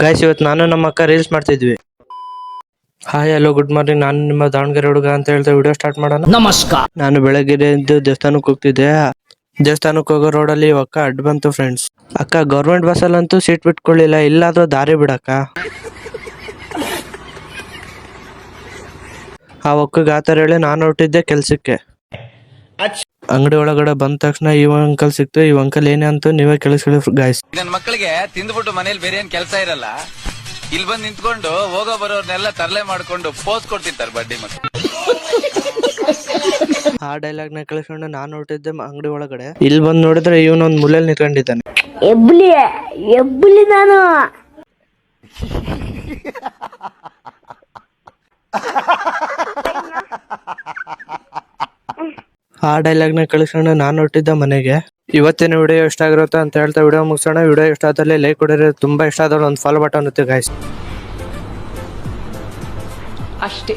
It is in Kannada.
ಗಾಯ್ಸ್, ಇವತ್ತು ನಾನು ನಮ್ಮ ಅಕ್ಕ ರೀಲ್ಸ್ ಮಾಡ್ತಿದ್ವಿ. ಹಾಯ್ ಹಲೋ ಗುಡ್ ಮಾರ್ನಿಂಗ್, ನಾನು ನಿಮ್ಮ ದಾವಣಗೆರೆ ಹುಡುಗ ಅಂತ ಹೇಳ್ತಾ ವಿಡಿಯೋ ಸ್ಟಾರ್ಟ್ ಮಾಡೋಣ. ನಮಸ್ಕಾರ. ನಾನು ಬೆಳಗ್ಗೆ ಎದ್ದು ದೇವಸ್ಥಾನಕ್ಕೆ ಹೋಗ್ತಿದ್ದೆ. ದೇವಸ್ಥಾನಕ್ಕೆ ಹೋಗೋ ರೋಡಲ್ಲಿ ಅಕ್ಕ ಅಡ್ಡ ಬಂತು ಫ್ರೆಂಡ್ಸ್. ಅಕ್ಕ, ಗೌರ್ಮೆಂಟ್ ಬಸ್ಸಲ್ಲಂತೂ ಸೀಟ್ ಬಿಟ್ಕೊಳ್ಳಿಲ್ಲ, ಇಲ್ಲಾದ್ರೂ ದಾರಿ ಬಿಡಕ್ಕ. ಆ ಒಕ್ಕಗೆ ಆತರ ಹೇಳಿ ನಾನು ಹೊರಟಿದ್ದೆ ಕೆಲ್ಸಕ್ಕೆ. ಅಂಗಡಿ ಒಳಗಡೆ ಬಂದ ತಕ್ಷಣ ಈ ಅಂಕಲ್ ಸಿಕ್ತು. ಈ ಅಂಕಲ್ ಏನೇ ಅಂತ ನೀವೇ ಕೇಳಿಸ್ಕೊಳ್ಳಿ ಗಾಯ್ಸ್. ನನ್ನ ಮಕ್ಕಳಿಗೆ ತಿಂದ್ಬಿಟ್ಟು ಮನೇಲಿ ಬೇರೆ ಏನ್ ಕೆಲಸ ಇರಲ್ಲ, ಇಲ್ಲಿ ಬಂದು ನಿಂತ್ಕೊಂಡು ಹೋಗೋ ಬರೋರ್ನೆಲ್ಲ ತರಲೆ ಮಾಡ್ಕೊಂಡು ಪೋಸ್ ಕೊಡ್ತಿರ್ತಾರೆ ಬಡ್ಡಿ ಮಕ್ಕಳು. ಆ ಡೈಲಾಗ್ ನ ಕೇಳಿಸ್ಕೊಂಡು ನಾನು ಹೊರಟಿದ್ದೆ ಅಂಗಡಿ ಒಳಗಡೆ. ಇಲ್ಲಿ ಬಂದ್ ನೋಡಿದ್ರೆ ಇವನೊಂದ್ ಮೂಲೆಯಲ್ಲಿ ನಿಂತ್ಕೊಂಡಿದ್ದಾನೆ. ಎಬ್ಬುಲಿ ನಾನು ಆ ಡೈಲಾಗ್ ನ ಕಳಿಸ್ಕೊಂಡು ನಾನು ಹೊರಟಿದ್ದ ಮನೆಗೆ. ಇವತ್ತಿನ ವಿಡಿಯೋ ಇಷ್ಟ ಆಗಿರುತ್ತೆ ಅಂತ ಹೇಳ್ತಾ ವಿಡಿಯೋ ಮುಗಿಸೋಣ. ವಿಡಿಯೋ ಇಷ್ಟ ಆದಲ್ಲಿ ಲೈಕ್ ಕೊಡಿರಿ, ತುಂಬಾ ಇಷ್ಟ ಆದ್ರೆ ಒಂದು ಫಾಲೋ ಬಟನ್ ಒತ್ತಿ ಗಾಯ್ಸ್. ಅಷ್ಟೇ.